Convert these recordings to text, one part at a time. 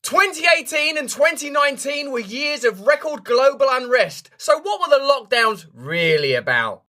2018 and 2019 were years of record global unrest. So what were the lockdowns really about?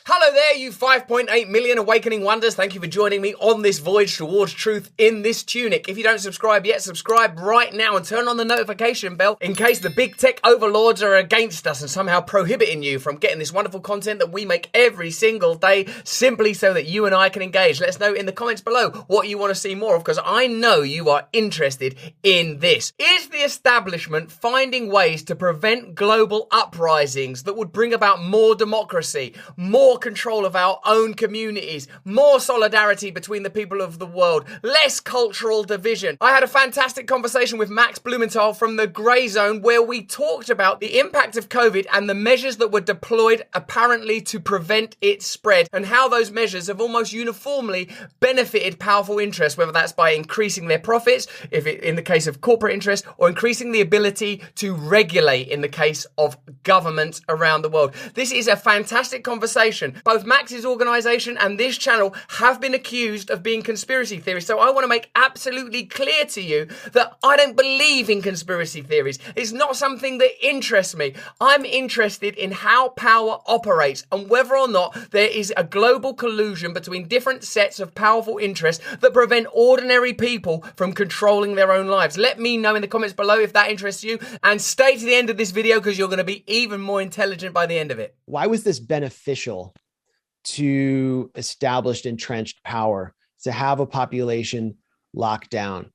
Hello there, you 5.8 million awakening wonders. Thank you for joining me on this voyage towards truth in this tunic. If you don't subscribe yet, subscribe right now and turn on the notification bell in case the big tech overlords are against us and somehow prohibiting you from getting this wonderful content that we make every single day simply so that you and I can engage. Let us know in the comments below what you want to see more of, because I know you are interested in this. Is the establishment finding ways to prevent global uprisings that would bring about more democracy, more control of our own communities, more solidarity between the people of the world, less cultural division? I had a fantastic conversation with Max Blumenthal from the Grey Zone where we talked about the impact of COVID and the measures that were deployed apparently to prevent its spread, and how those measures have almost uniformly benefited powerful interests, whether that's by increasing their profits, in the case of corporate interests, or increasing the ability to regulate in the case of governments around the world. This is a fantastic conversation. Both Max's organization and this channel have been accused of being conspiracy theorists. So I want to make absolutely clear to you that I don't believe in conspiracy theories. It's not something that interests me. I'm interested in how power operates and whether or not there is a global collusion between different sets of powerful interests that prevent ordinary people from controlling their own lives. Let me know in the comments below if that interests you, and stay to the end of this video because you're going to be even more intelligent by the end of it. Why was this beneficial to established entrenched power to have a population locked down?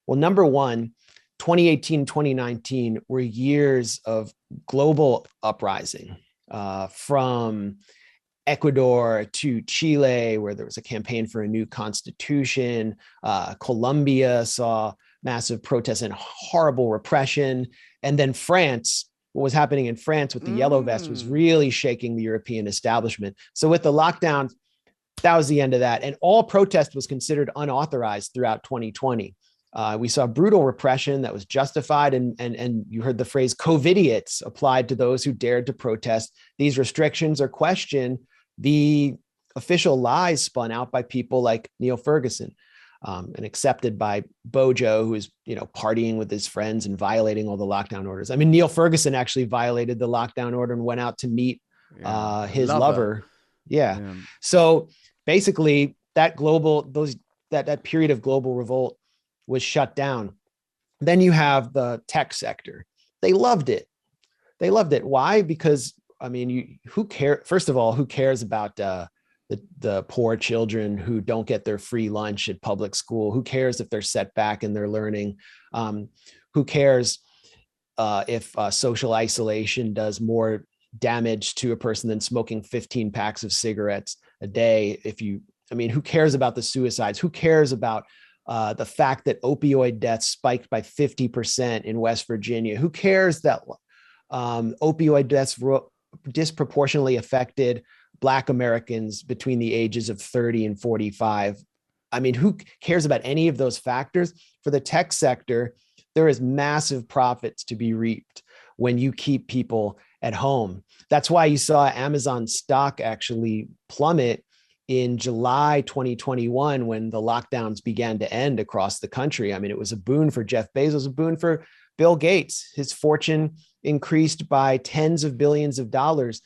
Well, number one, 2018, 2019 were years of global uprising, from Ecuador to Chile, where there was a campaign for a new constitution. Colombia saw massive protests and horrible repression. And then France, what was happening in France with the yellow vest was really shaking the European establishment. So with the lockdown, that was the end of that. And all protest was considered unauthorized throughout 2020. We saw brutal repression that was justified. And you heard the phrase COVIDiots applied to those who dared to protest these restrictions or question the official lies spun out by people like Neil Ferguson. And accepted by Bojo, who is, partying with his friends and violating all the lockdown orders. I mean, Neil Ferguson actually violated the lockdown order and went out to meet his lover. Yeah. So basically, that period of global revolt was shut down. Then you have the tech sector. They loved it. Why? Because who cares? First of all, who cares about the poor children who don't get their free lunch at public school? Who cares if they're set back in their learning? Who cares if social isolation does more damage to a person than smoking 15 packs of cigarettes a day? Who cares about the suicides? Who cares about the fact that opioid deaths spiked by 50% in West Virginia? Who cares that opioid deaths disproportionately affected Black Americans between the ages of 30 and 45? Who cares about any of those factors? For the tech sector, there is massive profits to be reaped when you keep people at home. That's why you saw Amazon stock actually plummet in July 2021 when the lockdowns began to end across the country. It was a boon for Jeff Bezos, a boon for Bill Gates. His fortune increased by tens of billions of dollars.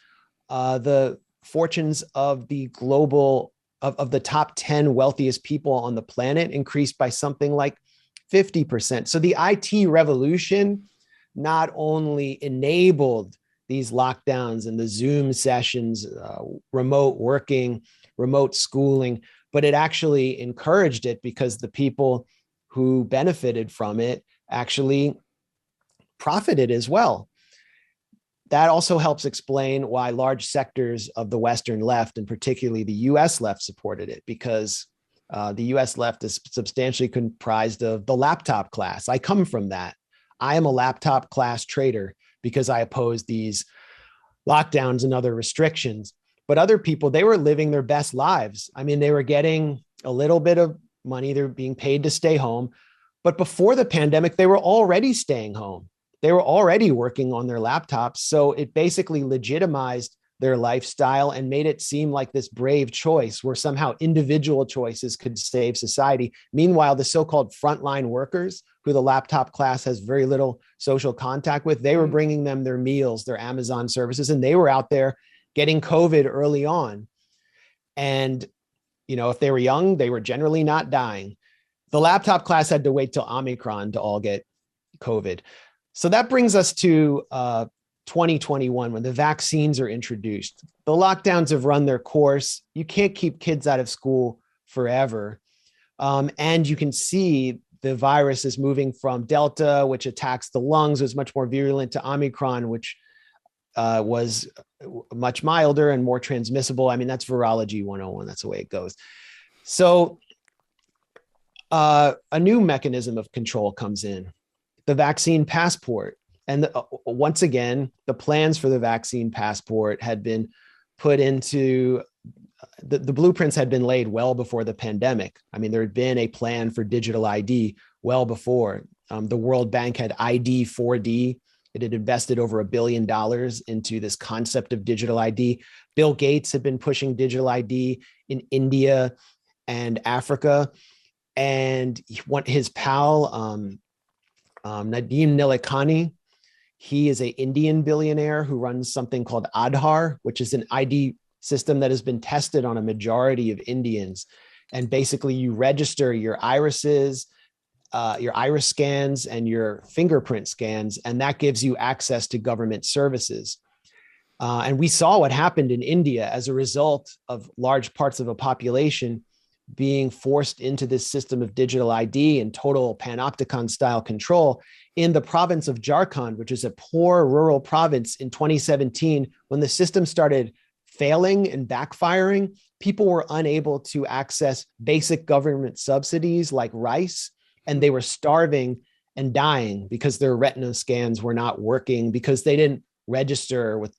The fortunes of the top 10 wealthiest people on the planet increased by something like 50%. So the IT revolution not only enabled these lockdowns and the Zoom sessions, remote working, remote schooling, but it actually encouraged it because the people who benefited from it actually profited as well. That also helps explain why large sectors of the Western left, and particularly the US left, supported it, because the US left is substantially comprised of the laptop class. I come from that. I am a laptop class trader because I oppose these lockdowns and other restrictions. But other people, they were living their best lives. They were getting a little bit of money. They're being paid to stay home. But before the pandemic, they were already staying home. They were already working on their laptops. So it basically legitimized their lifestyle and made it seem like this brave choice where somehow individual choices could save society. Meanwhile, the so-called frontline workers, who the laptop class has very little social contact with, they were bringing them their meals, their Amazon services, and they were out there getting COVID early on. And, if they were young, they were generally not dying. The laptop class had to wait till Omicron to all get COVID. So that brings us to 2021, when the vaccines are introduced. The lockdowns have run their course. You can't keep kids out of school forever. And you can see the virus is moving from Delta, which attacks the lungs, was much more virulent, to Omicron, which was much milder and more transmissible. I mean, that's virology 101. That's the way it goes. So a new mechanism of control comes in, the vaccine passport. And once again, the plans for the vaccine passport had been put into, the blueprints had been laid well before the pandemic. I mean, there had been a plan for digital ID well before. The World Bank had ID 4D. It had invested over $1 billion into this concept of digital ID. Bill Gates had been pushing digital ID in India and Africa. And his pal, Nadeem Nilekhani, he is an Indian billionaire who runs something called Aadhaar, which is an ID system that has been tested on a majority of Indians. And basically you register your irises, your iris scans and your fingerprint scans, and that gives you access to government services. And we saw what happened in India as a result of large parts of a population being forced into this system of digital ID and total panopticon style control in the province of Jharkhand, which is a poor rural province. In 2017, when the system started failing and backfiring, people were unable to access basic government subsidies like rice, and they were starving and dying because their retina scans were not working, because they didn't register with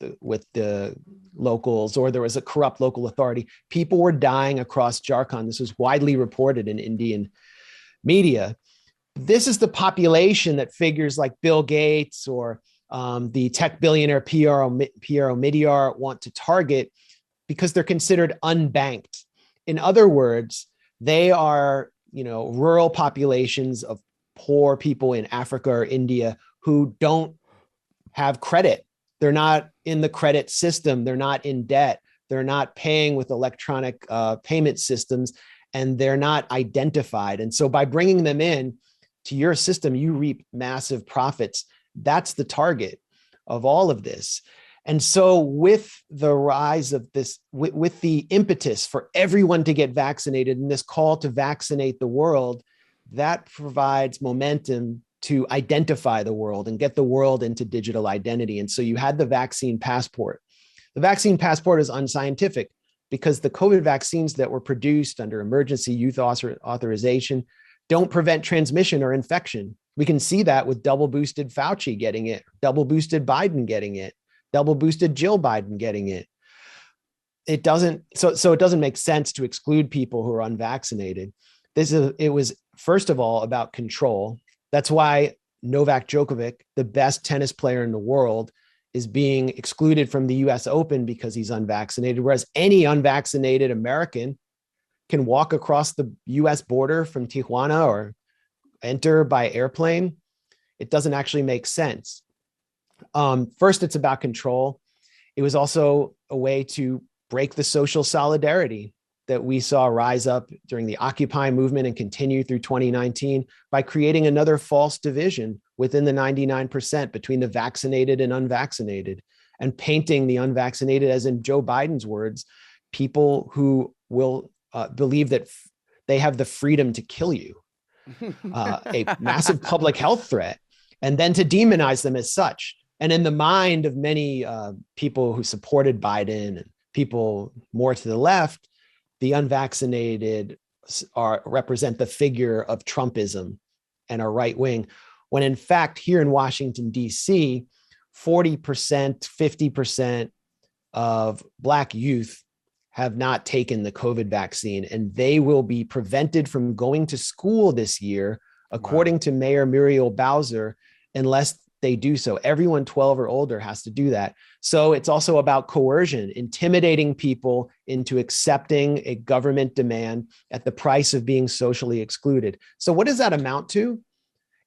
the locals, or there was a corrupt local authority. People were dying across Jharkhand. This was widely reported in Indian media. This is the population that figures like Bill Gates or the tech billionaire Piero Midyar want to target, because they're considered unbanked. In other words, they are, rural populations of poor people in Africa or India who don't have credit. They're not in the credit system. They're not in debt. They're not paying with electronic payment systems, and they're not identified. And so by bringing them in to your system, you reap massive profits. That's the target of all of this. And so with the rise of this, with the impetus for everyone to get vaccinated and this call to vaccinate the world, that provides momentum to identify the world and get the world into digital identity. And so you had the vaccine passport. The vaccine passport is unscientific because the COVID vaccines that were produced under emergency use authorization don't prevent transmission or infection. We can see that with double boosted Fauci getting it, double boosted Biden getting it, double boosted Jill Biden getting it. It doesn't, so it doesn't make sense to exclude people who are unvaccinated. It was first of all about control. That's why Novak Djokovic, the best tennis player in the world, is being excluded from the US Open because he's unvaccinated, whereas any unvaccinated American can walk across the US border from Tijuana or enter by airplane. It doesn't actually make sense. First, it's about control. It was also a way to break the social solidarity that we saw rise up during the Occupy movement and continue through 2019 by creating another false division within the 99% between the vaccinated and unvaccinated, and painting the unvaccinated, as in Joe Biden's words, people who will believe that they have the freedom to kill you, a massive public health threat, and then to demonize them as such. And in the mind of many people who supported Biden and people more to the left, the unvaccinated represent the figure of Trumpism and a right wing, when in fact, here in Washington, D.C., 40%, 50% of Black youth have not taken the COVID vaccine, and they will be prevented from going to school this year, according to Mayor Muriel Bowser, unless they do so. Everyone 12 or older has to do that. So it's also about coercion, intimidating people into accepting a government demand at the price of being socially excluded. So what does that amount to?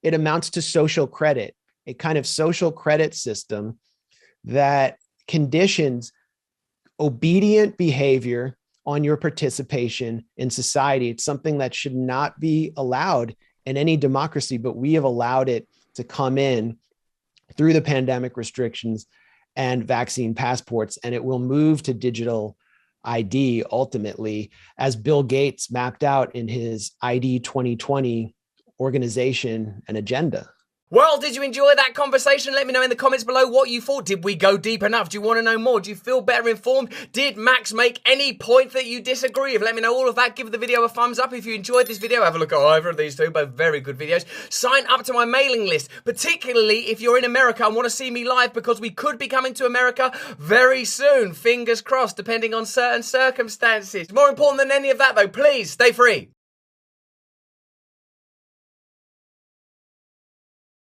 It amounts to social credit, a kind of social credit system that conditions obedient behavior on your participation in society. It's something that should not be allowed in any democracy, but we have allowed it to come in through the pandemic restrictions and vaccine passports, and it will move to digital ID ultimately, as Bill Gates mapped out in his ID 2020 organization and agenda. Well, did you enjoy that conversation? Let me know in the comments below what you thought. Did we go deep enough? Do you want to know more? Do you feel better informed? Did Max make any point that you disagree with? Let me know all of that. Give the video a thumbs up. If you enjoyed this video, have a look at either of these two, both very good videos. Sign up to my mailing list, particularly if you're in America and want to see me live, because we could be coming to America very soon. Fingers crossed, depending on certain circumstances. More important than any of that, though, please stay free.